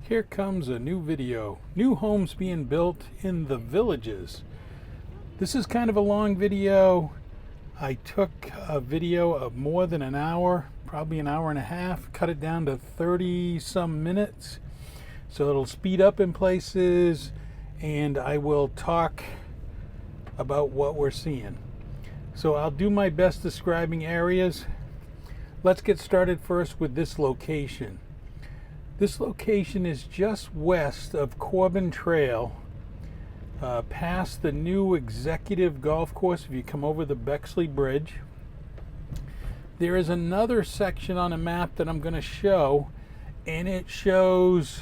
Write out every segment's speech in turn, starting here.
Here comes a new video. New homes being built in the villages. This is kind of a long video. I took a video of more than an hour, probably an hour and a half, cut it down to 30 some minutes. So it'll speed up in places and I will talk about what we're seeing. So I'll do my best describing areas. Let's get started first with this location. This location is just west of Corbin Trail, past the new executive golf course. If you come over the Bexley Bridge, there is another section on a map that I'm going to show, and it shows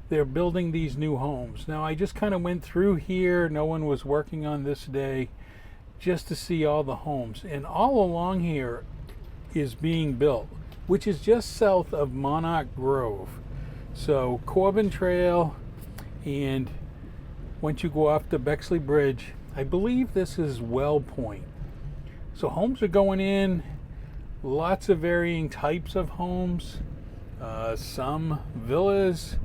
they're building these new homes. Now, I just kind of went through here. No one was working on this day, just to see all the homes. And all along here is being built, which is just south of Monarch Grove. So Corbin Trail, and once you go off the Bexley Bridge, I believe this is Well Point. So homes are going in, lots of varying types of homes, some villas,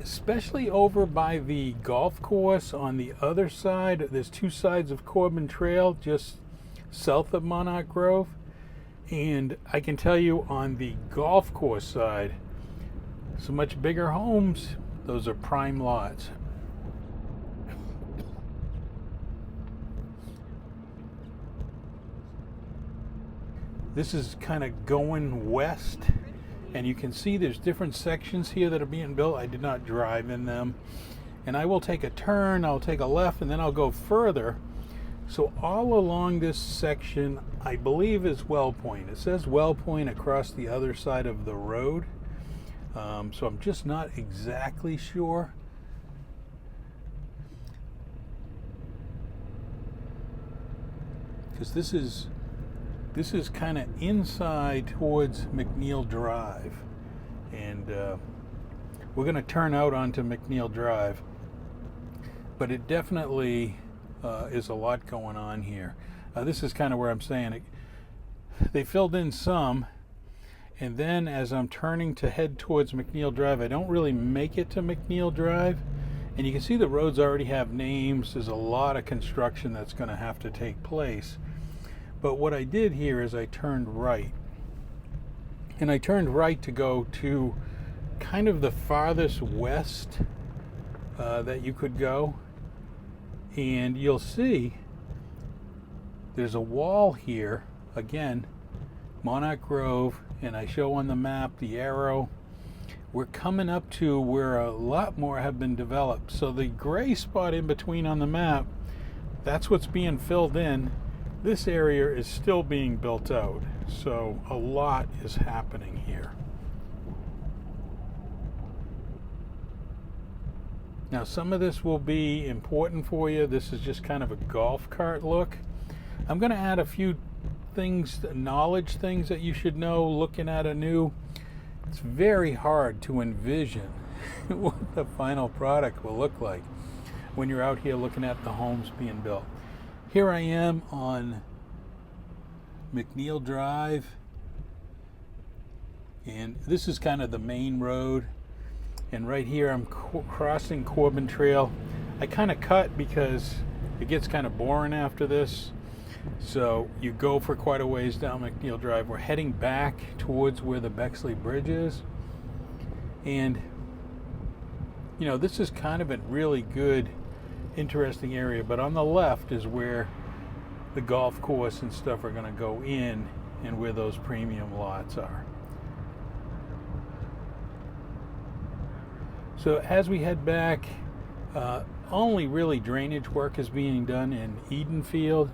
especially over by the golf course on the other side. There's two sides of Corbin Trail just south of Monarch Grove. And I can tell you on the golf course side, some much bigger homes. Those are prime lots. This is kind of going west, and you can see there's different sections here that are being built. I did not drive in them. And I will take a turn, I'll take a left, and then I'll go further. So all along this section, I believe is Well Point. It says Well Point across the other side of the road. So I'm just not exactly sure. Because this is kind of inside towards McNeil Drive. And we're going to turn out onto McNeil Drive. But it definitely is a lot going on here. This is kind of where I'm saying it. They filled in some, and then as I'm turning to head towards McNeil Drive, I don't really make it to McNeil Drive, and you can see the roads already have names. There's a lot of construction that's going to have to take place. But what I did here is I turned right, and I turned right to go to kind of the farthest west that you could go. And you'll see there's a wall here, again, Monarch Grove, and I show on the map the arrow. We're coming up to where a lot more have been developed. So the gray spot in between on the map, that's what's being filled in. This area is still being built out. So a lot is happening here. Now, some of this will be important for you. This is just kind of a golf cart look. I'm going to add a few things, knowledge things that you should know looking at a new. It's very hard to envision what the final product will look like when you're out here looking at the homes being built. Here I am on McNeil Drive, and this is kind of the main road. And right here I'm crossing Corbin Trail. I kind of cut because it gets kind of boring after this. So you go for quite a ways down McNeil Drive. We're heading back towards where the Bexley Bridge is. And, you know, this is kind of a really good, interesting area. But on the left is where the golf course and stuff are going to go in, and where those premium lots are. So as we head back, only really drainage work is being done in Edenfield.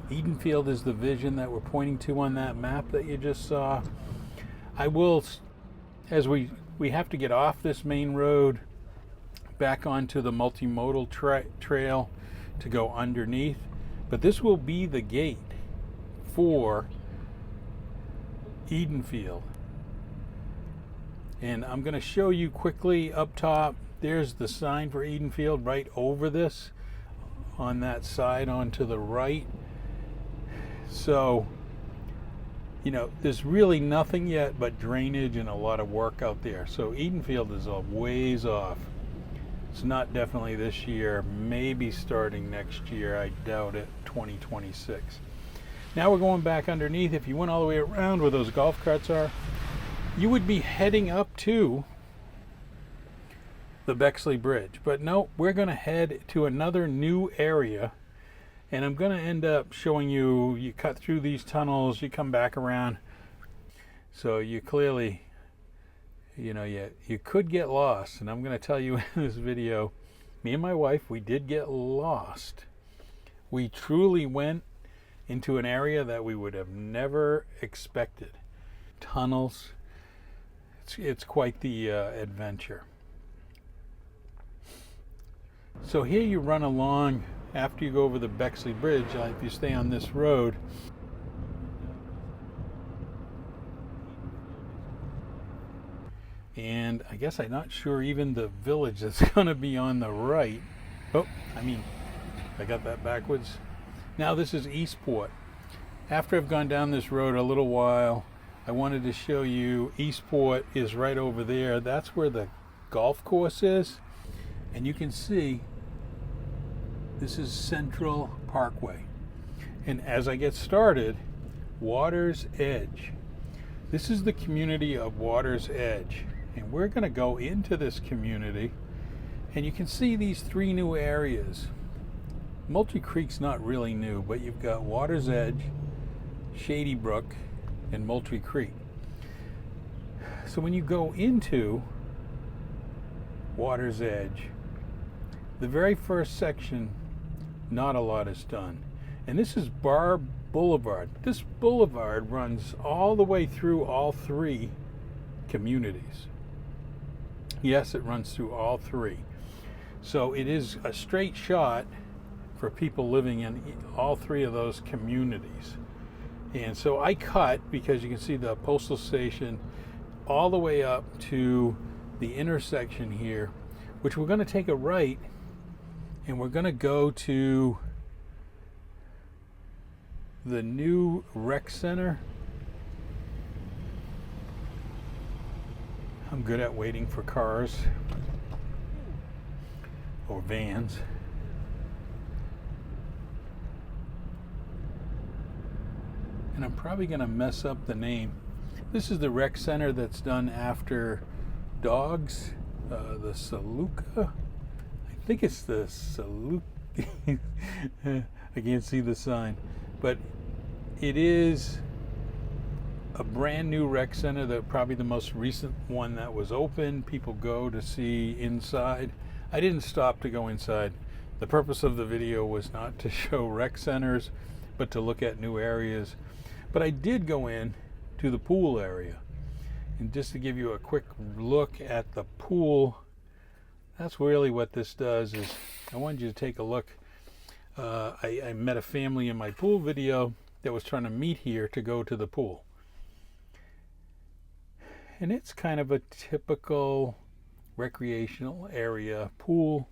Edenfield is the vision that we're pointing to on that map that you just saw. I will, as we have to get off this main road back onto the multimodal trail to go underneath, but this will be the gate for Edenfield. And I'm going to show you quickly up top. There's the sign for Edenfield right over this on that side on to the right. So you know, there's really nothing yet but drainage and a lot of work out there. So Edenfield is a ways off. It's not definitely this year, maybe starting next year. I doubt it, 2026. Now we're going back underneath. If you went all the way around where those golf carts are, you would be heading up to the Bexley Bridge. But no, we're going to head to another new area. And I'm going to end up showing you, you cut through these tunnels, you come back around. So you clearly, you know, you could get lost. And I'm going to tell you in this video, me and my wife, we did get lost. We truly went into an area that we would have never expected. Tunnels, it's quite the adventure. So here you run along. After you go over the Bexley Bridge, if you stay on this road, and I guess I'm not sure even the village that's going to be on the right. Oh, I got that backwards. Now this is Eastport. After I've gone down this road a little while, I wanted to show you Eastport is right over there. That's where the golf course is, and you can see this is Central Parkway. And as I get started, Water's Edge. This is the community of Water's Edge. And we're going to go into this community. And you can see these three new areas. Moultrie Creek's not really new, but you've got Water's Edge, Shady Brook, and Moultrie Creek. So when you go into Water's Edge, the very first section, not a lot is done. And this is Bar Boulevard. This boulevard runs all the way through all three communities. Yes, it runs through all three. So it is a straight shot for people living in all three of those communities. And so I cut, because you can see the postal station, all the way up to the intersection here, which we're going to take a right. And we're going to go to the new rec center. I'm good at waiting for cars or vans. And I'm probably going to mess up the name. This is the rec center that's done after dogs, the Saluka. I think it's the Salute. I can't see the sign, but it is a brand new rec center. Probably the most recent one that was open. People go to see inside. I didn't stop to go inside. The purpose of the video was not to show rec centers, but to look at new areas. But I did go in to the pool area, and just to give you a quick look at the pool. That's really what this does. Is I wanted you to take a look. I met a family in my pool video that was trying to meet here to go to the pool. And it's kind of a typical recreational area pool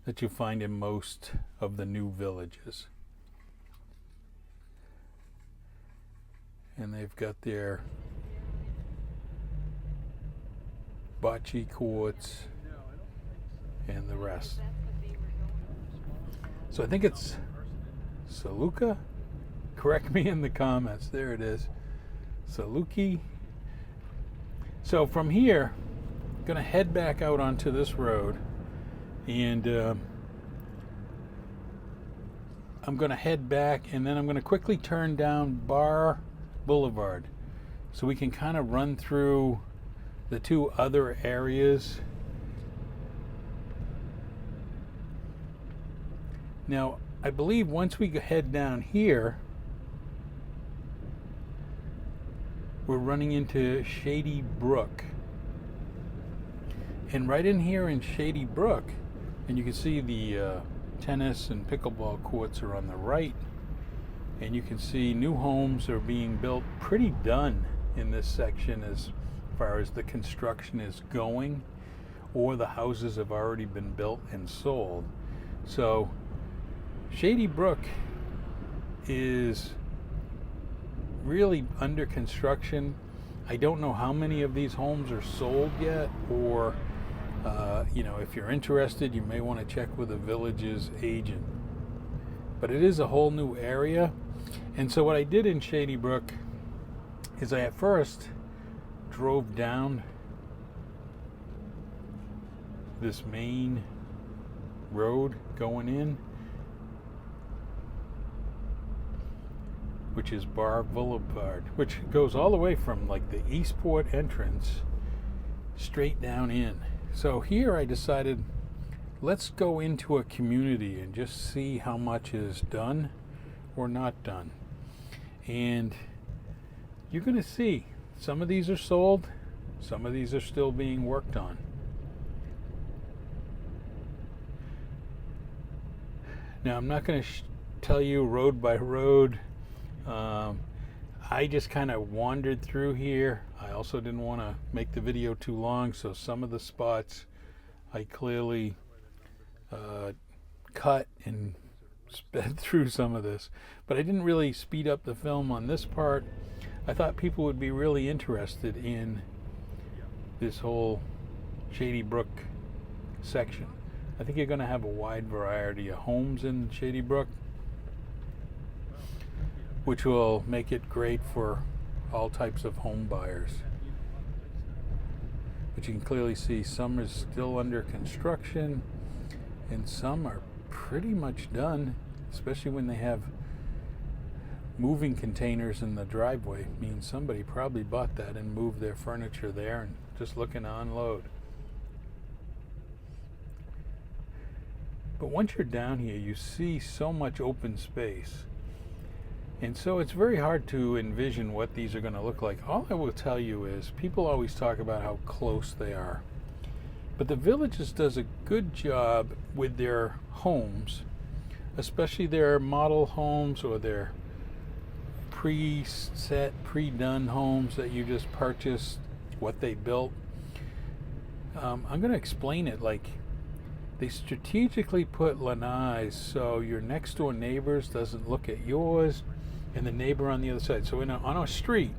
that you find in most of the new villages. And they've got their bocce courts and the rest. So I think it's Saluka. Correct me in the comments. There it is. Saluki. So from here, I'm going to head back out onto this road, and I'm going to head back, and then I'm going to quickly turn down Bar Boulevard so we can kind of run through the two other areas. Now, I believe once we head down here, we're running into Shady Brook. And right in here in Shady Brook, and you can see the tennis and pickleball courts are on the right, and you can see new homes are being built, pretty done in this section as far as the construction is going, or the houses have already been built and sold. So Shady Brook is really under construction. I don't know how many of these homes are sold yet, or if you're interested, you may want to check with the village's agent. But it is a whole new area. And so what I did in Shady Brook is I at first drove down this main road going in, which is Bar Boulevard, which goes all the way from like the Eastport entrance straight down in. So here I decided, let's go into a community and just see how much is done or not done. And you're going to see some of these are sold, some of these are still being worked on. Now, I'm not going to tell you road by road. I just kind of wandered through here. I also didn't want to make the video too long, so some of the spots I clearly cut and sped through some of this. But I didn't really speed up the film on this part. I thought people would be really interested in this whole Shady Brook section. I think you're going to have a wide variety of homes in Shady Brook, which will make it great for all types of home buyers. But you can clearly see some is still under construction and some are pretty much done, especially when they have moving containers in the driveway. Means somebody probably bought that and moved their furniture there and just looking to unload. But once you're down here, you see so much open space. And so it's very hard to envision what these are going to look like. All I will tell you is people always talk about how close they are. But the Villages does a good job with their homes, especially their model homes or their pre-set, pre-done homes that you just purchased, what they built. I'm going to explain it like they strategically put lanais so your next door neighbors doesn't look at yours and the neighbor on the other side. So on a street,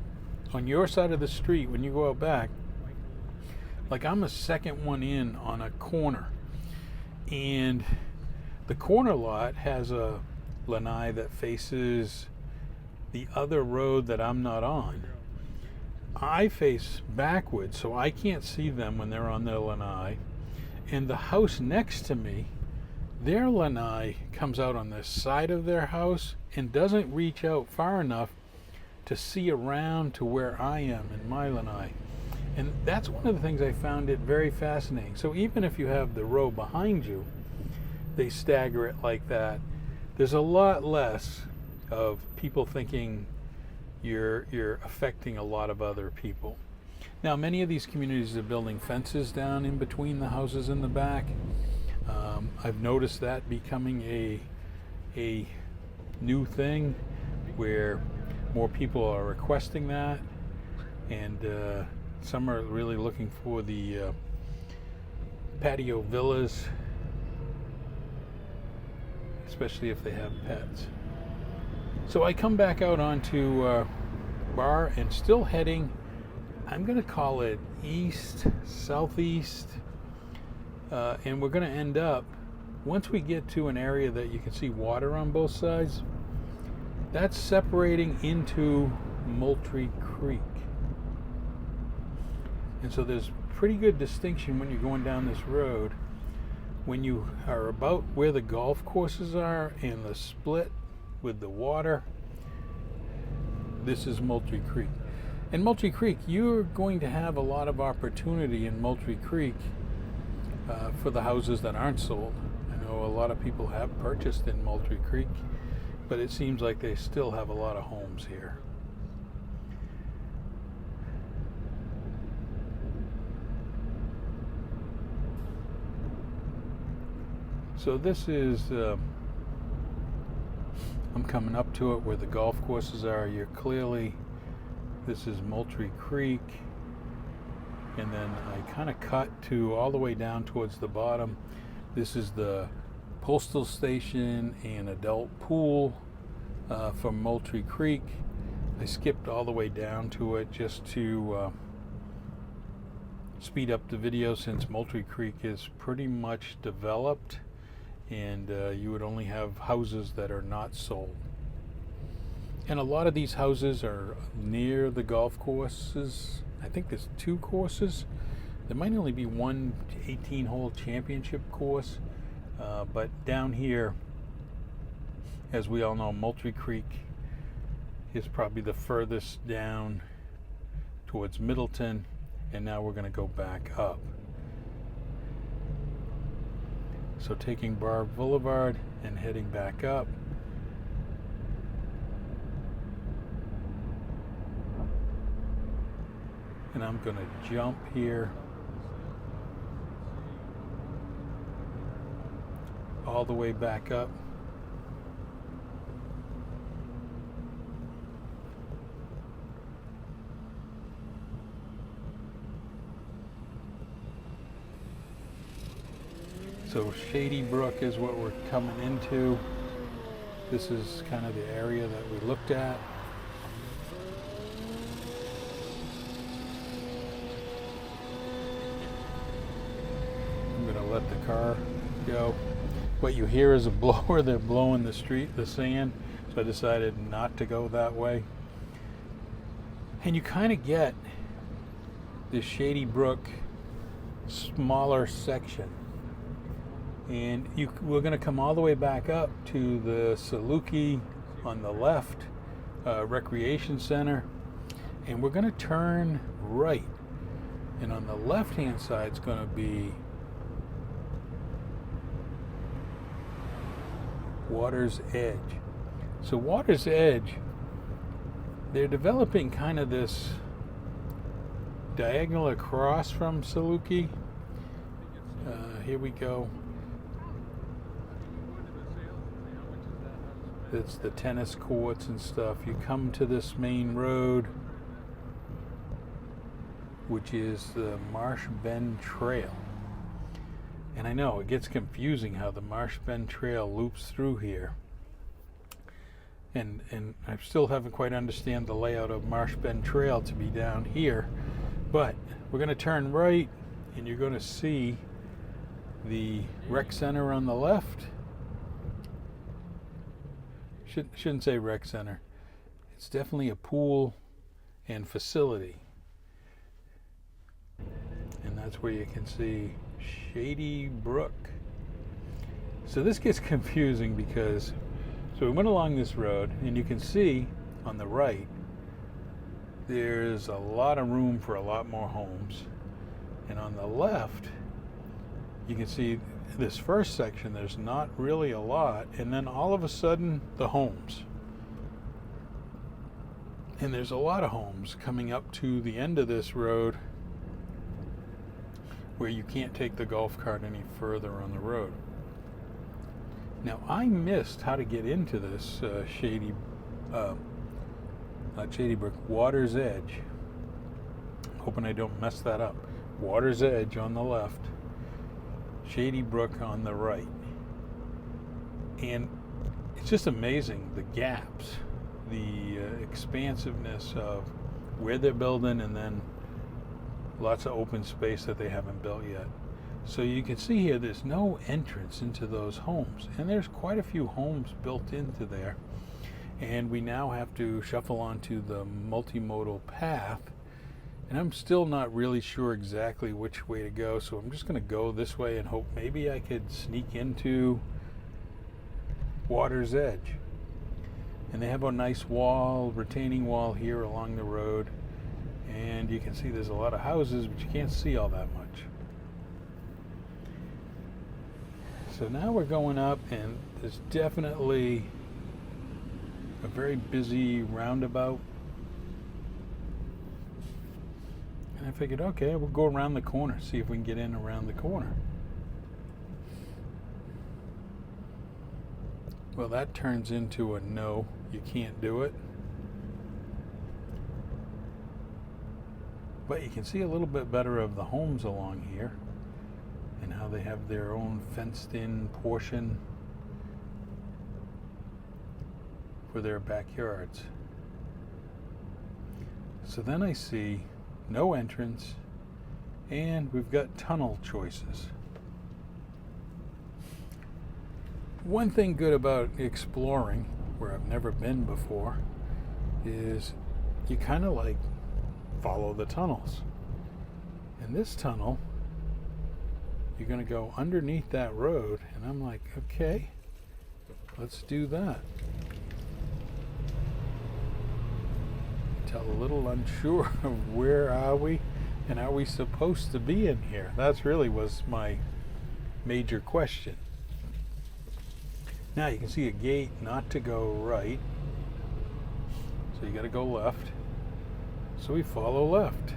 on your side of the street, when you go out back, like I'm the second one in on a corner, and the corner lot has a lanai that faces the other road that I'm not on. I face backwards, so I can't see them when they're on their lanai. And the house next to me, their lanai comes out on the side of their house and doesn't reach out far enough to see around to where I am in my lanai. And that's one of the things I found it very fascinating. So even if you have the row behind you, they stagger it like that. There's a lot less of people thinking you're affecting a lot of other people. Now, many of these communities are building fences down in between the houses in the back. I've noticed that becoming a new thing where more people are requesting that, and some are really looking for the patio villas, especially if they have pets. So I come back out onto Bar and still heading, I'm going to call it east, southeast, and we're going to end up, once we get to an area that you can see water on both sides, that's separating into Moultrie Creek. And so there's pretty good distinction when you're going down this road. When you are about where the golf courses are and the split with the water, this is Moultrie Creek. In Moultrie Creek, you're going to have a lot of opportunity in Moultrie Creek for the houses that aren't sold. I know a lot of people have purchased in Moultrie Creek, but it seems like they still have a lot of homes here. So this is, I'm coming up to it where the golf courses are. You're clearly, this is Moultrie Creek, and then I kind of cut to all the way down towards the bottom. This is the postal station and adult pool from Moultrie Creek. I skipped all the way down to it just to speed up the video, since Moultrie Creek is pretty much developed, and you would only have houses that are not sold. And a lot of these houses are near the golf courses. I think there's 2 courses. There might only be one 18-hole championship course, but down here, as we all know, Moultrie Creek is probably the furthest down towards Middleton, and now we're going to go back up. So taking Bar Boulevard and heading back up. And I'm going to jump here all the way back up. So Shady Brook is what we're coming into. This is kind of the area that we looked at. I'm going to let the car go. What you hear is a blower. They're blowing the sand. So I decided not to go that way. And you kind of get this Shady Brook smaller section. And we're going to come all the way back up to the Saluki on the left, Recreation Center. And we're going to turn right. And on the left-hand side is going to be Water's Edge. So Water's Edge, they're developing kind of this diagonal across from Saluki. Here we go. It's the tennis courts and stuff. You come to this main road, which is the Marsh Bend Trail. And I know it gets confusing how the Marsh Bend Trail loops through here. And I still haven't quite understand the layout of Marsh Bend Trail to be down here. But we're going to turn right, and you're going to see the rec center on the left. Shouldn't say rec center. It's definitely a pool and facility. And that's where you can see Shady Brook. So this gets confusing because, so we went along this road, and you can see on the right there's a lot of room for a lot more homes. And on the left, you can see this first section, there's not really a lot, and then all of a sudden the homes. And there's a lot of homes coming up to the end of this road where you can't take the golf cart any further on the road. Now I missed how to get into this not Shady Brook, Water's Edge. Hoping I don't mess that up. Water's Edge on the left, Shady Brook on the right. And it's just amazing, the gaps, the expansiveness of where they're building, and then lots of open space that they haven't built yet. So you can see here there's no entrance into those homes, and there's quite a few homes built into there. And we now have to shuffle onto the multimodal path, and I'm still not really sure exactly which way to go, so I'm just going to go this way and hope maybe I could sneak into Water's Edge. And they have a nice wall, retaining wall here along the road, and you can see there's a lot of houses, but you can't see all that much. So now we're going up, and there's definitely a very busy roundabout. And I figured, okay, we'll go around the corner, see if we can get in around the corner. Well, that turns into a no, you can't do it. But you can see a little bit better of the homes along here and how they have their own fenced-in portion for their backyards. So then I see no entrance, and we've got tunnel choices. One thing good about exploring where I've never been before is you kind of like follow the tunnels. And this tunnel, you're going to go underneath that road, and I'm like, okay, let's do that. Tell a little unsure of where are we, and are we supposed to be in here? That's really was my major question. Now you can see a gate not to go right, so you got to go left. So we follow left.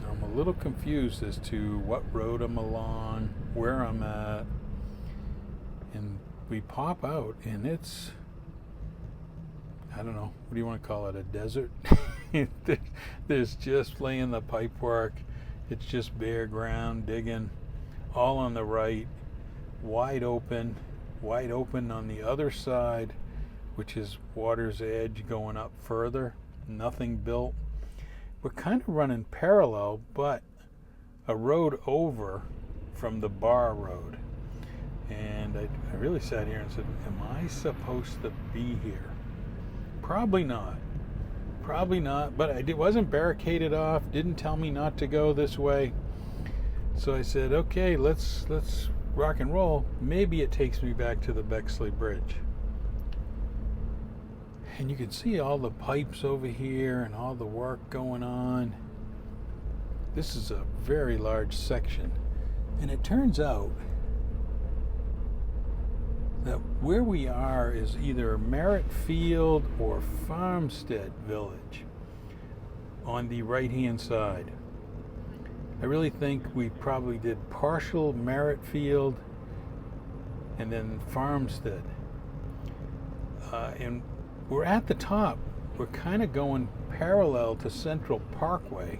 Now I'm a little confused as to what road I'm along, where I'm at, and we pop out, and it's, I don't know, what do you want to call it, a desert? There's just laying the pipework. It's just bare ground, digging, all on the right, wide open on the other side, which is water's edge going up further, nothing built. We're kind of running parallel, but a road over from the bar road. And I really sat here and said, am I supposed to be here? Probably not. Probably not, but it wasn't barricaded off, didn't tell me not to go this way. So I said, okay, let's rock and roll. Maybe it takes me back to the Bexley Bridge. And you can see all the pipes over here and all the work going on. This is a very large section. And it turns out that where we are is either Merritt Field or Farmstead Village on the right-hand side. I really think we probably did partial Merritt Field and then Farmstead. And we're at the top. We're kind of going parallel to Central Parkway,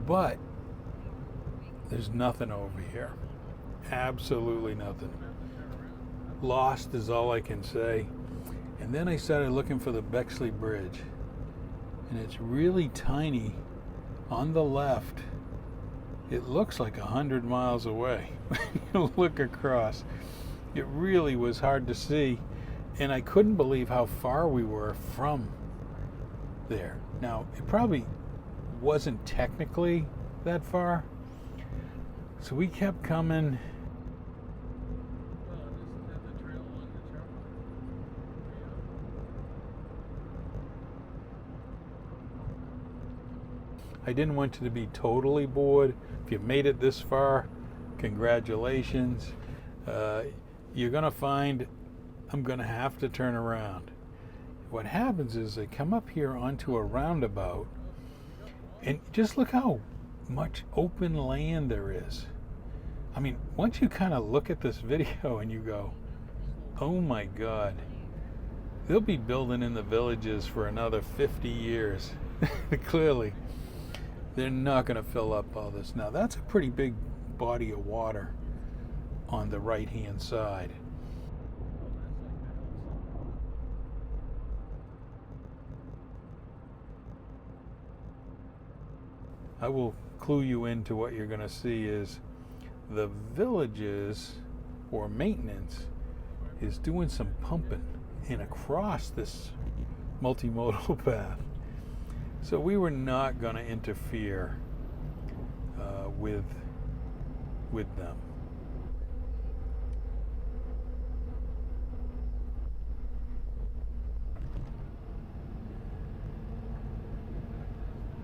but there's nothing over here. Absolutely nothing. Lost is all I can say. And then I started looking for the Bexley Bridge, and it's really tiny on the left. It looks like 100 miles away. You look across, it really was hard to see, and I couldn't believe how far we were from there. Now, it probably wasn't technically that far, so we kept coming. I didn't want you to be totally bored. If you made it this far, congratulations. You're going to find I'm going to have to turn around. What happens is I come up here onto a roundabout, and just look how much open land there is. I mean, once you kind of look at this video and you go, oh my God, they'll be building in the villages for another 50 years. Clearly. They're not going to fill up all this. Now, that's a pretty big body of water on the right-hand side. I will clue you into what you're going to see is the villages or maintenance is doing some pumping in across this multimodal path. So we were not going to interfere with them.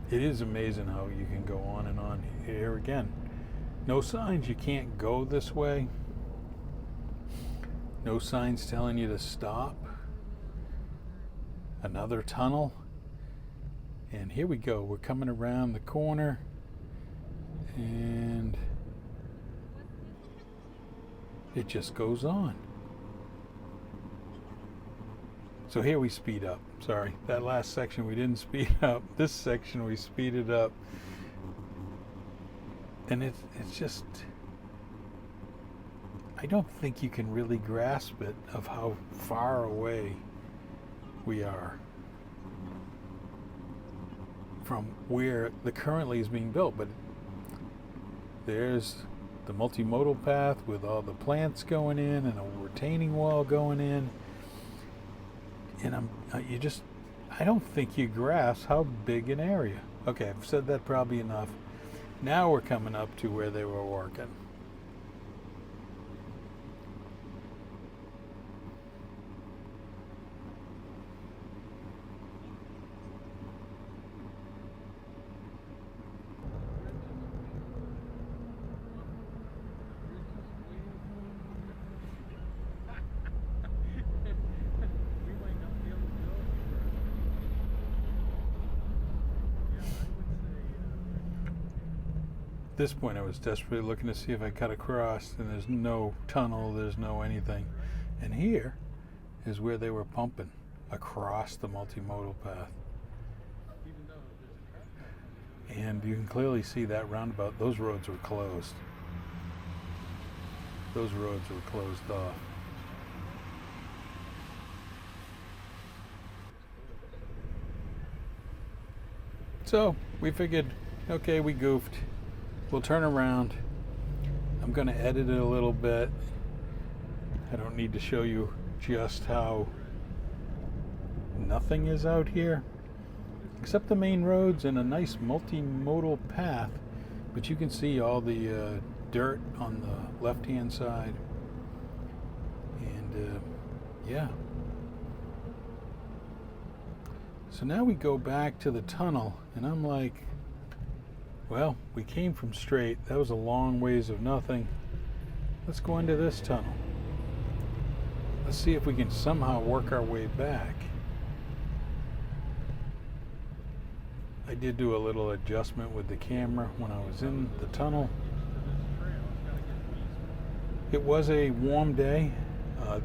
It is amazing how you can go on and on. Here again, no signs you can't go this way. No signs telling you to stop. Another tunnel. And here we go. We're coming around the corner, and it just goes on. So here we speed up. Sorry, that last section we didn't speed up. This section we speeded up. And it's just I don't think you can really grasp it of how far away we are from where the currently is being built. But there's the multimodal path with all the plants going in and a retaining wall going in, and I don't think you grasp how big an area. Okay, I've said that probably enough. Now we're coming up to where they were working. At this point I was desperately looking to see if I cut across, and there's no tunnel, there's no anything. And here is where they were pumping across the multimodal path. And you can clearly see that roundabout, those roads were closed. Those roads were closed off. So we figured, okay, we goofed. We'll turn around. I'm going to edit it a little bit. I don't need to show you just how nothing is out here, except the main roads and a nice multimodal path. But you can see all the dirt on the left-hand side. And yeah. So now we go back to the tunnel, and I'm like, well, we came from straight. That was a long ways of nothing. Let's go into this tunnel. Let's see if we can somehow work our way back. I did do a little adjustment with the camera when I was in the tunnel. It was a warm day.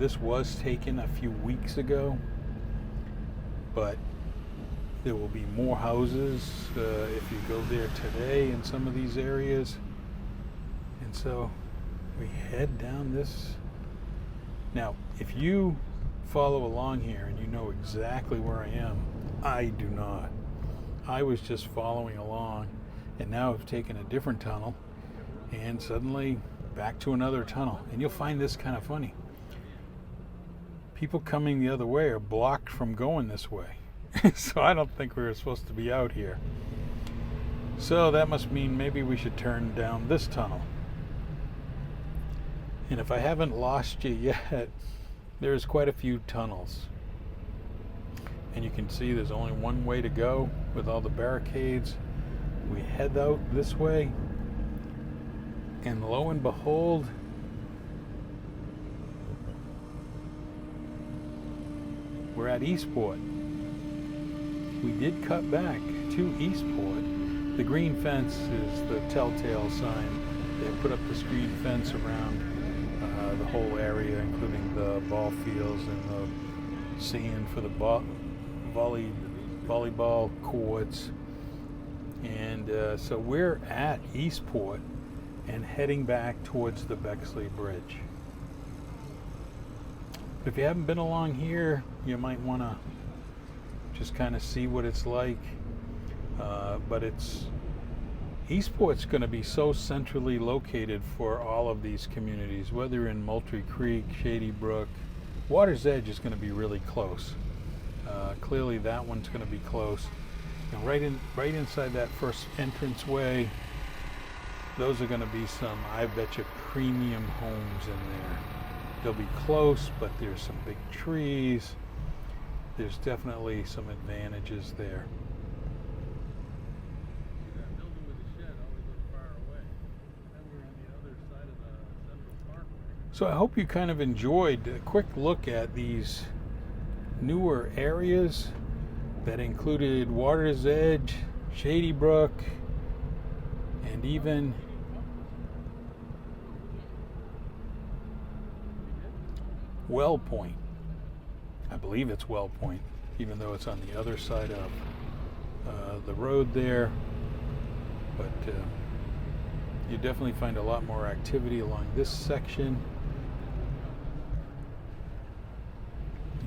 This was taken a few weeks ago, but there will be more houses if you go there today in some of these areas. And so we head down this. Now, if you follow along here and you know exactly where I am, I do not. I was just following along, and now I've taken a different tunnel and suddenly back to another tunnel. And you'll find this kind of funny. People coming the other way are blocked from going this way. So I don't think we were supposed to be out here. So that must mean maybe we should turn down this tunnel. And if I haven't lost you yet, there's quite a few tunnels. And you can see there's only one way to go with all the barricades. We head out this way, and lo and behold, we're at Eastport. We did cut back to Eastport. The green fence is the telltale sign. They put up the screen fence around the whole area, including the ball fields and the sand for the volleyball courts. And so we're at Eastport and heading back towards the Bexley Bridge. If you haven't been along here, you might want to just kind of see what it's like. But Eastport's going to be so centrally located for all of these communities, whether in Moultrie Creek, Shady Brook. Water's Edge is going to be really close. Clearly that one's going to be close. And right inside that first entranceway, those are going to be some, I bet you, premium homes in there. They'll be close, but there's some big trees. There's definitely some advantages there. So I hope you kind of enjoyed a quick look at these newer areas that included Water's Edge, Shady Brook, and even Well Point. I believe it's Well Point, even though it's on the other side of the road there. But you definitely find a lot more activity along this section.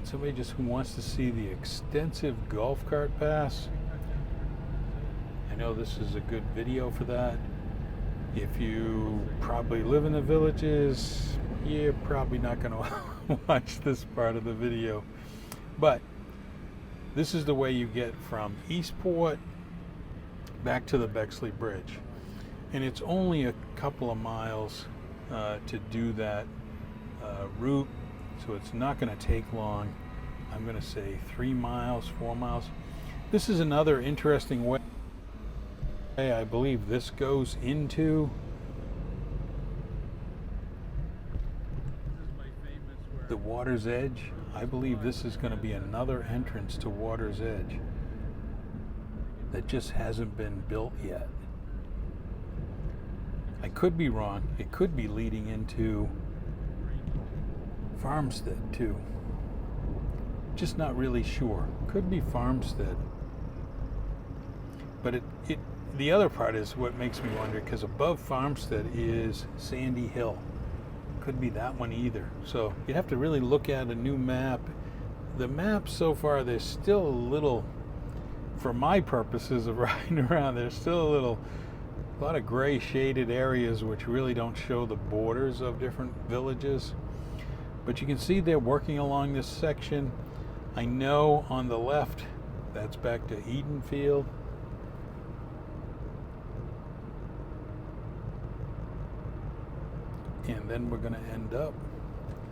somebody just who wants to see the extensive golf cart pass, I know this is a good video for that. If you probably live in the villages, you're probably not going to watch this part of the video. But this is the way you get from Eastport back to the Bexley Bridge. And it's only a couple of miles to do that route, so it's not going to take long. I'm going to say 3 miles, 4 miles. This is another interesting way. I believe this goes into the water's edge. I believe this is going to be another entrance to water's edge that just hasn't been built yet. I could be wrong. It could be leading into Farmstead too. Just not really sure. Could be Farmstead. But the other part is what makes me wonder, because above Farmstead is Sandy Hill. Could be that one either. So you'd have to really look at a new map. The map so far, there's still a little, for my purposes of riding around, there's still a lot of gray shaded areas which really don't show the borders of different villages. But you can see they're working along this section. I know on the left, that's back to Edenfield. And then we're going to end up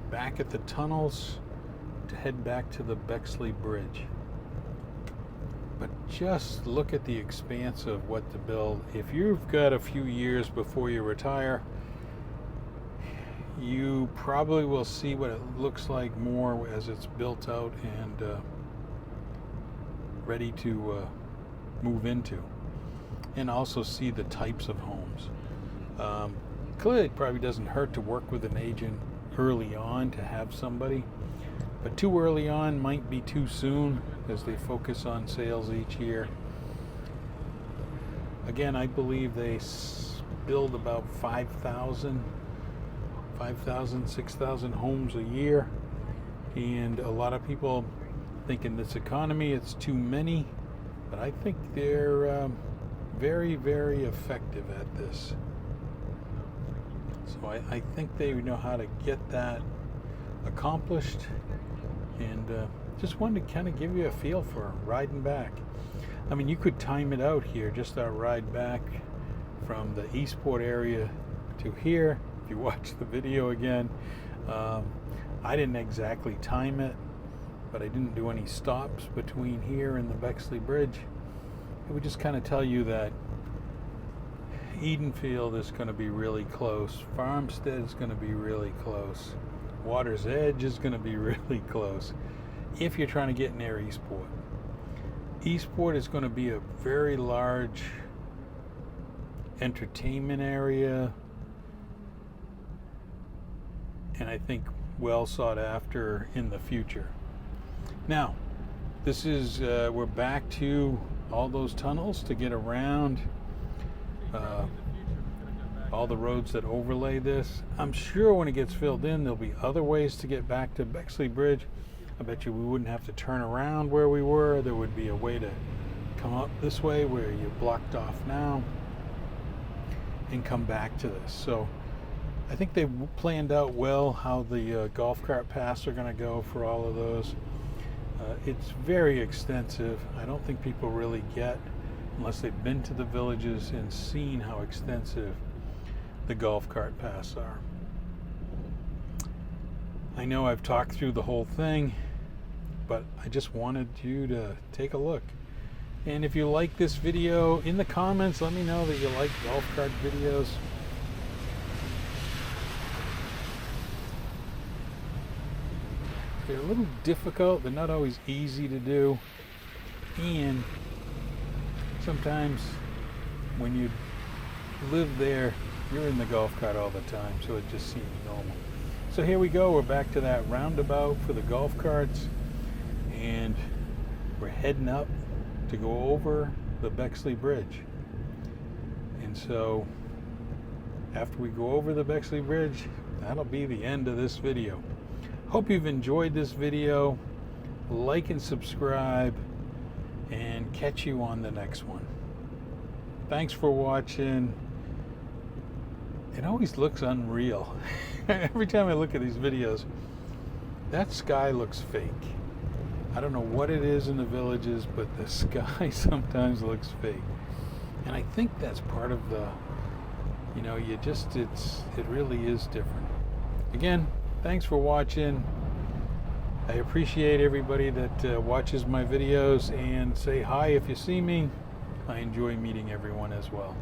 back at the tunnels to head back to the Bexley Bridge. But just look at the expanse of what to build. If you've got a few years before you retire, you probably will see what it looks like more as it's built out and ready to move into, and also see the types of homes. Clearly it probably doesn't hurt to work with an agent early on to have somebody, but too early on might be too soon as they focus on sales each year. Again, I believe they build about 5,000, 6,000 homes a year, and a lot of people think in this economy it's too many, but I think they're very, very effective at this. So I think they know how to get that accomplished, and just wanted to kind of give you a feel for riding back. I mean, you could time it out here, just our ride back from the Eastport area to here. If you watch the video again, I didn't exactly time it, but I didn't do any stops between here and the Bexley Bridge. It would just kind of tell you that Edenfield is going to be really close. Farmstead is going to be really close. Water's Edge is going to be really close if you're trying to get near Eastport. Eastport is going to be a very large entertainment area, and I think well sought after in the future. Now, this is we're back to all those tunnels to get around all the roads that overlay this. I'm sure when it gets filled in, there'll be other ways to get back to Bexley Bridge. I bet you we wouldn't have to turn around where we were. There would be a way to come up this way where you're blocked off now and come back to this. So I think they planned out well how the golf cart paths are going to go for all of those. It's very extensive. I don't think people really get, unless they've been to the villages and seen how extensive the golf cart paths are. I know I've talked through the whole thing, but I just wanted you to take a look. And if you like this video, in the comments, let me know that you like golf cart videos. They're a little difficult. They're not always easy to do. And sometimes when you live there, you're in the golf cart all the time, so it just seems normal. So here we go. We're back to that roundabout for the golf carts, and we're heading up to go over the Bexley Bridge. And so after we go over the Bexley Bridge, that'll be the end of this video. Hope you've enjoyed this video. like and subscribe, and catch you on the next one. Thanks for watching. It always looks unreal. Every time I look at these videos, that sky looks fake. I don't know what it is in the villages, but the sky sometimes looks fake. And I think that's part of the, it really is different. Again, thanks for watching. I appreciate everybody that watches my videos, and say hi if you see me. I enjoy meeting everyone as well.